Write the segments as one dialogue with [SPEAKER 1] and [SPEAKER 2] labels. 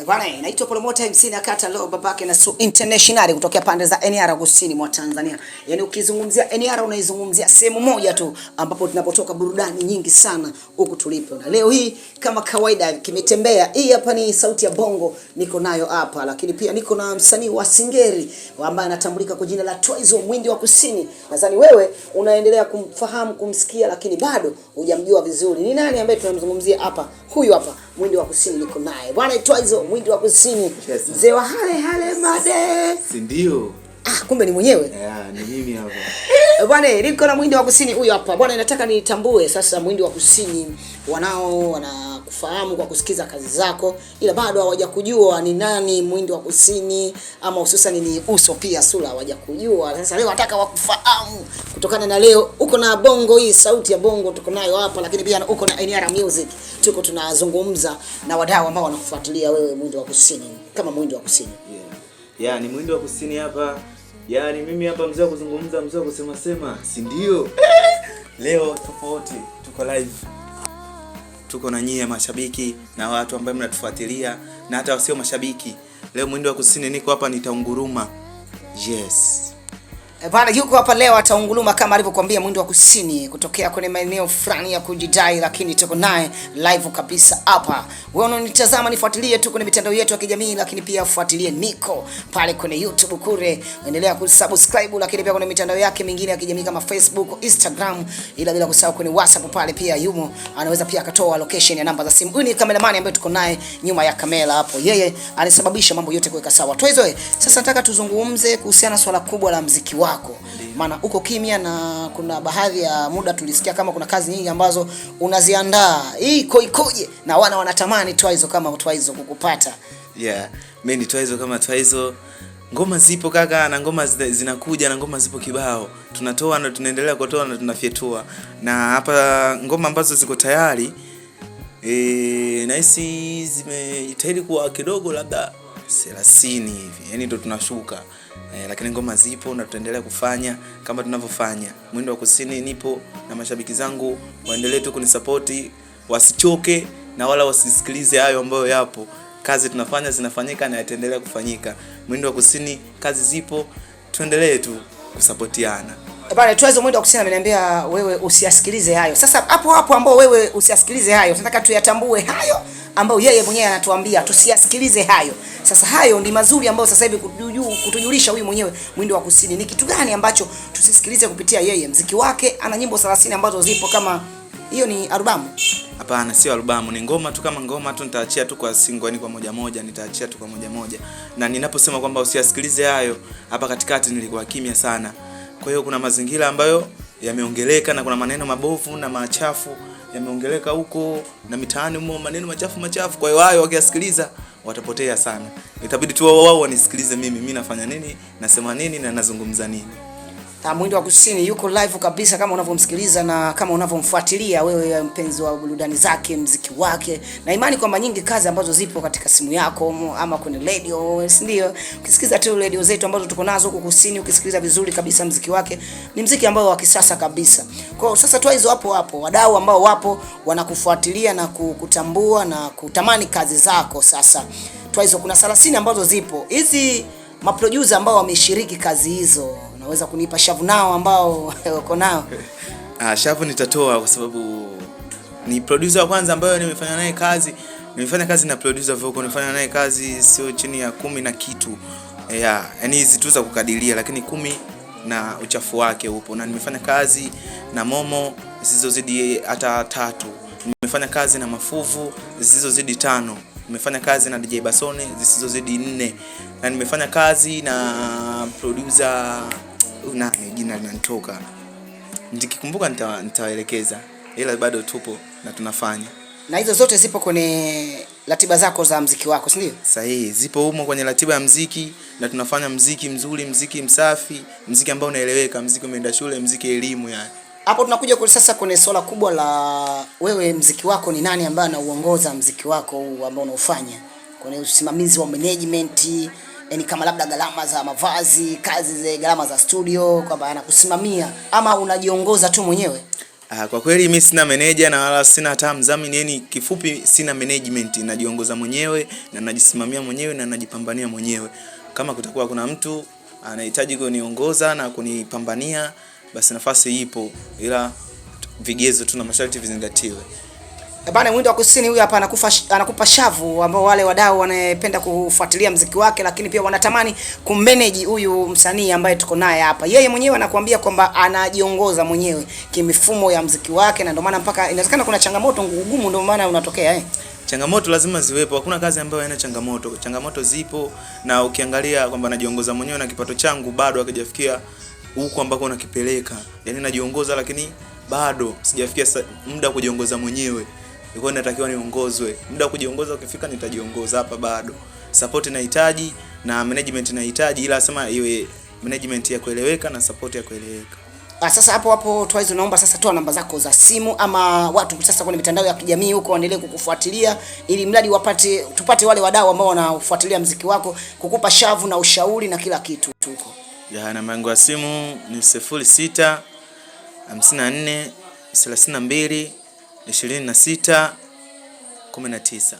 [SPEAKER 1] Bwana, naitwa Promoter MC na kata leo babake na Su International kutokea pande za NR kusini mwa Tanzania. Yaani ukizungumzia NR unaizungumzia sehemu moja tu ambapo tunapotoka burudani nyingi sana huku tulipo. Na leo hii kama kawaida kimetembea. Hii hapa ni sauti ya Bongo niko nayo hapa, lakini pia niko na msanii wa Singeli ambaye anatambulika kwa jina la Twizo Mwindi wa Kusini. Nadhani wewe unaendelea kumfahamu, kumsikia, lakini bado hujamjua vizuri. Ni nani ambaye tunamzungumzia hapa? Huyu hapa Mwindi wa Kusini niko naye. Bwana Twizo Mwindi wa Kusini. Mzee wa hale made.
[SPEAKER 2] Si ndio?
[SPEAKER 1] Kumbe ni mwenyewe.
[SPEAKER 2] Ni mimi hapa.
[SPEAKER 1] Bwana niko na Mwindi wa Kusini huyu hapa. Bwana nataka nitambue sasa Mwindi wa Kusini wanakufahamu kwa kusikiza kazi zako, ila bado hawajakujua ni nani Mwindi wa Kusini, ama hususan ni uso pia sura hawajakujua. Sasa leo nataka wakufahamu kutokana na leo uko na Bongo, hii sauti ya Bongo tuko nayo hapa, lakini pia uko na NR Music. Tuko tunazungumza na wadau ambao wanakufuatilia wewe Mwindi wa Kusini kama Mwindi wa Kusini.
[SPEAKER 2] Ni Mwindi wa Kusini hapa. Ni mimi hapa mzee wa kuzungumza, mzee wa kusema sema, si ndio? Leo tofauti, tuko live. Tuko na nyie mashabiki na watu ambao mnatufuatilia na hata wasio mashabiki. Leo Mwindi wa Kusini niko hapa nitaunguruma. Yes.
[SPEAKER 1] Bwana yuko hapa leo ataunguluma kama alivyokuambia Mwindi wa Kusini kutokea kwenye maeneo fulani ya kujidai, lakini tuko naye live kabisa hapa. Wewe unanitazama, nifuatilie tu kwenye mitandao yetu ya kijamii, lakini pia fuatilie Niko pale kwenye YouTube kule. Endelea kusubscribe, lakini pia kwenye mitandao yake mingine ya kijamii kama Facebook, Instagram, ila bila kusahau kwenye WhatsApp pale pia yumo. Anaweza pia akatoa location ya namba za simu. Huyu ni cameraman ambaye tuko naye nyuma ya kamera hapo. Yeye alisababisha mambo yote kuweka sawa. Twizo, sasa nataka tuzungumze kuhusiana na swala kubwa la muziki wako. Maana uko kimya na kuna baadhi ya muda tulisikia kama kuna kazi nyingi ambazo unaziandaa. Hii ikoje? Na wanatamani Twizo kama Twizo kukupata.
[SPEAKER 2] Mimi ni Twizo kama Twizo. Ngoma zipo kaka, na ngoma zinakuja, na ngoma zipo kibao. Tunatoa na tunaendelea kutoa na tunafyetua. Na hapa ngoma ambazo ziko tayari nahisi zimeitahidi kuwa kidogo labda 30 hivi. Yaani ndo tunashuka. Lakini ngoma zipo na tutaendelea kufanya kama tunavyofanya. Mwindi wa Kusini nipo na mashabiki zangu waendelee tu kunisupport, wasichoke na wala wasisikilize hayo ambayo yapo. Kazi tunafanya zinafanyika na yataendelea kufanyika. Mwindi wa Kusini kazi zipo, tuendelee tu kusupportiana.
[SPEAKER 1] Bwana Twizo Mwindi wa Kusini ameniambia wewe usiasikilize hayo. Sasa hapo ambao wewe usiasikilize hayo, tunataka tuyatambue hayo ambao yeye mwenyewe anatuambia tusiasikilize hayo. Sasa hayo ni mazuri ambayo sasa hivi kutujulisha huyu mwenyewe Mwindi wa Kusini ni kitu gani ambacho tusisikilize kupitia yeye. Muziki wake ana nyimbo 30 ambazo zipo, kama hiyo ni albamu?
[SPEAKER 2] Hapana, sio albamu, ni ngoma tu, kama ngoma tu nitaachia tu kwa single, yani kwa moja nitaachia tu kwa moja. Na ninaposema kwamba usiasikilize hayo, hapa katikati nilikuwa kimya sana. Kwa hiyo kuna mazingira ambayo yameongeleka na kuna maneno mabovu na machafu yameongeleka huko na mitaani humo, maneno machafu. Kwa hiyo hayo wakiasikiliza watapotea sana. Itabidi tu wao wanisikilize mimi nafanya nini, nasema nini na nazungumza nini.
[SPEAKER 1] Mwindi wa Kusini yuko live kabisa kama unavyomsikiliza na kama unavyomfuatilia wewe mpenzi wa burudani zake, muziki wake. Na imani kwamba nyingi kazi ambazo zipo katika simu yako ama kwenye radio, ndio. Ukisikiza tu radio zetu ambazo tuko nazo huko Kusini, ukisikiliza vizuri kabisa muziki wake ni muziki ambao wa kisasa kabisa. Kwa hiyo sasa Twizo hapo wadau ambao wapo wanakufuatilia na kukutambua na kutamani kazi zako. Sasa Twizo, kuna 30 ambazo zipo. Hizi maproducer ambao wameshiriki kazi hizo, unaweza kunipa shavu nao ambao uko nao?
[SPEAKER 2] Shavu nitatoa kwa sababu ni producer wa kwanza ambaye nimefanya naye kazi. Nimefanya kazi na producer Voko, nimefanya naye kazi sio chini ya 10 na kitu. Yaani hizi tu za kukadiria, lakini 10 na uchafu wake upo. Na nimefanya kazi na Momo zisizozidi hata 3. Nimefanya kazi na Mafuvu zisizozidi 5. Nimefanya kazi na DJ Basone zisizozidi 4. Na nimefanya kazi na producer jina linanitoka. Nikikumbuka nitawaelekeza. Ila bado tupo na tunafanya.
[SPEAKER 1] Na hizo zote zipo kwenye ratiba zako za muziki wako, si ndio?
[SPEAKER 2] Sahihi, zipo humo kwenye ratiba ya muziki na tunafanya muziki mzuri, muziki msafi, muziki ambao unaeleweka, muziki umeenda shule, muziki elimu yani.
[SPEAKER 1] Hapo tunakuja kwa sasa kwenye swala kubwa la wewe muziki wako, ni nani ambaye anauongoza muziki wako huu ambao unaofanya? Kwenye usimamizi wa management, yani kama labda gharama za mavazi, kazi za gharama za studio, kwamba anakusimamia ama unajiongoza tu mwenyewe?
[SPEAKER 2] Kwa kweli mimi sina manager na wala sina hata mdhamini, yani kifupi sina management, najiongoza mwenyewe na najisimamia mwenyewe na najipambania mwenyewe. Kama kutakuwa kuna mtu anahitaji kuniongoza na kunipambania, basi nafasi ipo, ila vigezo tu na masharti vizingatiwe.
[SPEAKER 1] Bana, Mwindo wa Kusini huyu hapa anakupa shavu ambao wale wadau wanapenda kufuatilia muziki wake, lakini pia wanatamani kummanage huyu msanii ambaye tuko naye hapa. Yeye mwenyewe anakuambia kwamba anajiongoza mwenyewe kimifumo ya muziki wake, na ndio maana mpaka inawezekana kuna changamoto ngumu, ndio maana unatokea
[SPEAKER 2] Changamoto lazima ziwepo. Hakuna kazi ambayo haina changamoto. Changamoto zipo, na ukiangalia kwamba najiongoza mwenyewe na kipato changu bado hakijafikia huko ambako nakipeleka. Yaani najiongoza lakini bado sijafikia muda kujiongoza mwenyewe. Niko natakiwa niongozwe. Muda kujiongoza ukifika nitajiongoza, hapa bado. Support nahitaji na management nahitaji, ila sema iwe management ya kueleweka na support ya kueleweka.
[SPEAKER 1] Sasa hapo Twice, unaomba sasa toa namba zako za simu, ama watu sasa kwenye mitandao ya kijamii huko waendelee kukufuatilia, ili mradi tupate wale wadau ambao wanafuatilia muziki wako kukupa shavu na ushauri na kila kitu huko.
[SPEAKER 2] Namba yangu ya simu ni 06 54 32 26 19.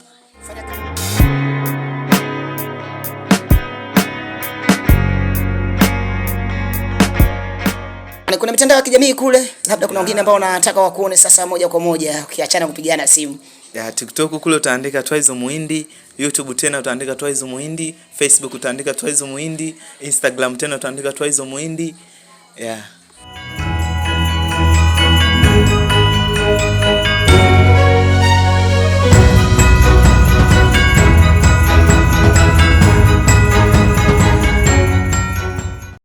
[SPEAKER 1] Kuna mitandao ya kijamii kule, labda kuna wengine ambao wanataka wakuone sasa moja kwa moja ukiachana kupigana simu.
[SPEAKER 2] TikTok kule utaandika Twice Muhindi, YouTube tena utaandika Twice Muhindi, Facebook utaandika Twice Muhindi, Instagram tena utaandika Twice Muhindi.